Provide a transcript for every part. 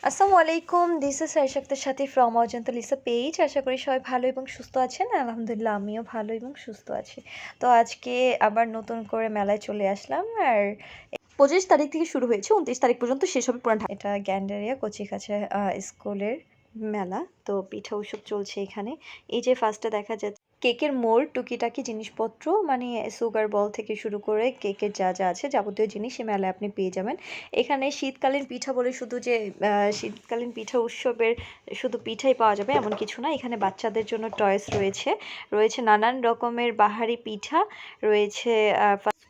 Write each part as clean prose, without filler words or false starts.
আসসালামু আলাইকুম, this is সাথে সাথী ফ্রম অজন্তা লিসা পেজ। আশা করি সবাই ভালো এবং সুস্থ আছেন। আলহামদুলিল্লাহ আমিও ভালো এবং সুস্থ আছি। তো আজকে আবার নতুন করে মেলায় চলে আসলাম। আর 25 তারিখ থেকে শুরু হয়েছে, 29 তারিখ পর্যন্ত শেষ হবে পুরান ঢাকা। এটা গ্যান্ডারিয়া কচিকাছা স্কুলের মেলা। তো পিঠা উৎসব চলছে এখানে। এই যে ফার্স্টে দেখা যাচ্ছে কেকের মোল্ড, টুকিটাকি জিনিসপত্র, মানে সুগার বল থেকে শুরু করে কেকের যা যা আছে যাবতীয় জিনিস এই মেলায় আপনি পেয়ে যাবেন। এখানে শীতকালীন পিঠা বলে শুধু যে শীতকালীন পিঠা উৎসবের শুধু পিঠাই পাওয়া যাবে এমন কিছু না। এখানে বাচ্চাদের জন্য টয়েস রয়েছে, রয়েছে নানান রকমের বাহারি পিঠা, রয়েছে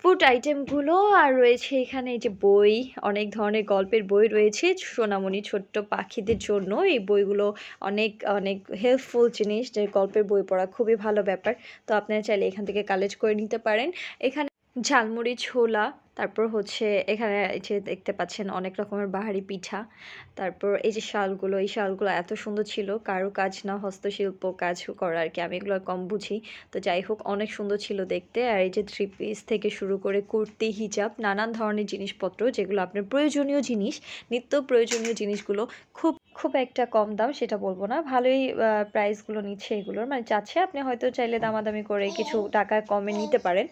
ফুড আইটেমগুলো, আর রয়েছে এখানে এই যে বই, অনেক ধরনের গল্পের বই রয়েছে সোনামণি ছোট্ট পাখিদের জন্য। এই বইগুলো অনেক অনেক হেল্পফুল জিনিস, যে গল্পের বই পড়া খুবই ভালো ব্যাপার। তো আপনারা চাইলে এখান থেকে কালেক্ট করে নিতে পারেন। এখানে ঝালমুড়ি, ছোলা, তারপর হচ্ছে এখানে এই যে দেখতে পাচ্ছেন অনেক রকমের বাহারি পিঠা। তারপর এই যে শালগুলো, এই শালগুলো এত সুন্দর ছিল, কারো কাজ না, হস্তশিল্প কাজ করা আর কি, আমি এগুলো কম বুঝি। তো যাই হোক, অনেক সুন্দর ছিল দেখতে। আর এই যে থ্রি পিস থেকে শুরু করে কুর্তি, হিজাব, নানান ধরনের জিনিসপত্র যেগুলো আপনার প্রয়োজনীয় জিনিস, নিত্য প্রয়োজনীয় জিনিসগুলো খুব খুব একটা কম দাম সেটা বলবো না, ভালোই প্রাইসগুলো নিচ্ছে এগুলোর, মানে চাচ্ছে আপনি হয়তো চাইলে দামাদামি করে কিছু টাকা কমে নিতে পারেন।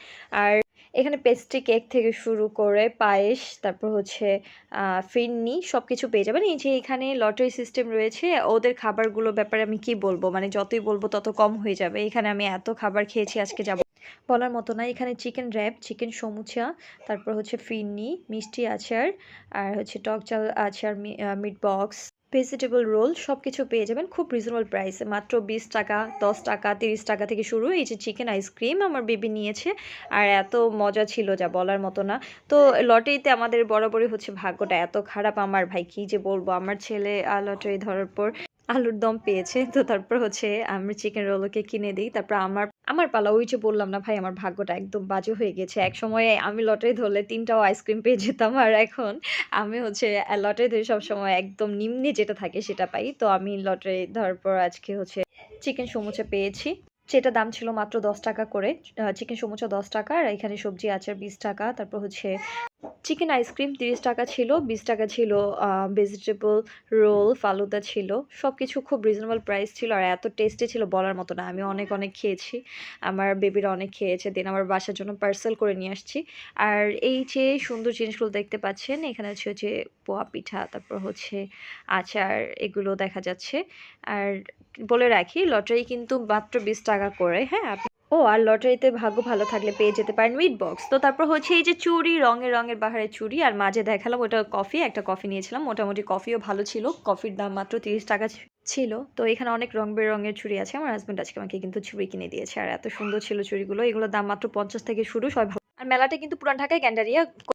আর এখানে পেস্ট্রি কেক থেকে শুরু করে পায়েস, তারপর হচ্ছে ফিরনি, সব কিছু পেয়ে যাবেন। এই যে এখানে লটারি সিস্টেম রয়েছে, ওদের খাবারগুলো ব্যাপারে আমি কি বলবো, মানে যতই বলবো তত কম হয়ে যাবে। এখানে আমি এত খাবার খেয়েছি আজকে যাব বলার মতো না। এখানে চিকেন র্যাপ, চিকেন সমুচা, তারপর হচ্ছে ফিরনি, মিষ্টি আচার, আর হচ্ছে টক চাল আচার, মিট বক্স, ভেজিটেবল রোল, সব কিছু পেয়ে যাবেন খুব রিজনেবল প্রাইসে, মাত্র 20 টাকা, 10 টাকা, 30 টাকা থেকে শুরু। এই যে চিকেন আইসক্রিম আমার বেবি নিয়েছে, আর এত মজা ছিল যা বলার মতো না। তো লটারিতে আমাদের বরাবরই হচ্ছে ভাগ্যটা এত খারাপ আমার, ভাই কি যে বলবো। আমার ছেলে লটারি ধরার পর আলুর দম পেয়েছে, তো তারপর হচ্ছে আমি চিকেন রোলকে কিনে দিই। তারপর আমার আমার পালা, ওই যে বললাম না ভাই, আমার ভাগ্যটা একদম বাজে হয়ে গেছে। এক সময় আমি লটারি ধরলে 3টাও আইসক্রিম পেয়ে যেতাম, আর এখন আমি হচ্ছে লটারি ধরে সবসময় একদম নিম্নে যেটা থাকে সেটা পাই। তো আমি লটারি ধরার পর আজকে হচ্ছে চিকেন সমুচা পেয়েছি, সেটা দাম ছিল মাত্র 10 টাকা করে। চিকেন সমুচা 10 টাকা, আর এখানে সবজি আচার 20 টাকা। তারপর হচ্ছে চিকেন আইসক্রিম 30 টাকা ছিল, 20 টাকা ছিল ভেজিটেবল রোল, ফালুদা ছিল। সব কিছু খুব রিজনেবল প্রাইস ছিল, আর এত টেস্টি ছিল বলার মতো না। আমি অনেক অনেক খেয়েছি, আমার বেবিরা অনেক খেয়েছে, দেন আমার বাসার জন্য পার্সেল করে নিয়ে আসছি। আর এই যে সুন্দর জিনিসগুলো দেখতে পাচ্ছেন, এখানে হচ্ছে পোয়া পিঠা, তারপর হচ্ছে আচার, এগুলো দেখা যাচ্ছে। আর বলে রাখি, লটারি কিন্তু মাত্র 20 টাকা করে, হ্যাঁ। ও, আর লটারিতে ভাগ্য ভালো থাকলে পেয়ে যেতে পারেন মিট বক্স। তো তারপর হচ্ছে এই যে চুড়ি, রঙের রঙের বাহারের চুড়ি, আর মাঝে দেখালাম ওটা কফি, একটা কফি নিয়েছিলাম, মোটামুটি কফিও ভালো ছিল, কফির দাম মাত্র 30 টাকা ছিল। তো এখানে অনেক রং বেরঙের চুড়ি আছে, আমার হাজব্যান্ড আজকে আমাকে কিন্তু চুড়ি কিনে দিয়েছে, আর এত সুন্দর ছিল চুড়িগুলো। এগুলোর দাম মাত্র 50 থেকে শুরু, সবাই ভালো। আর মেলাটা কিন্তু পুরান ঢাকায় গ্যান্ডারিয়া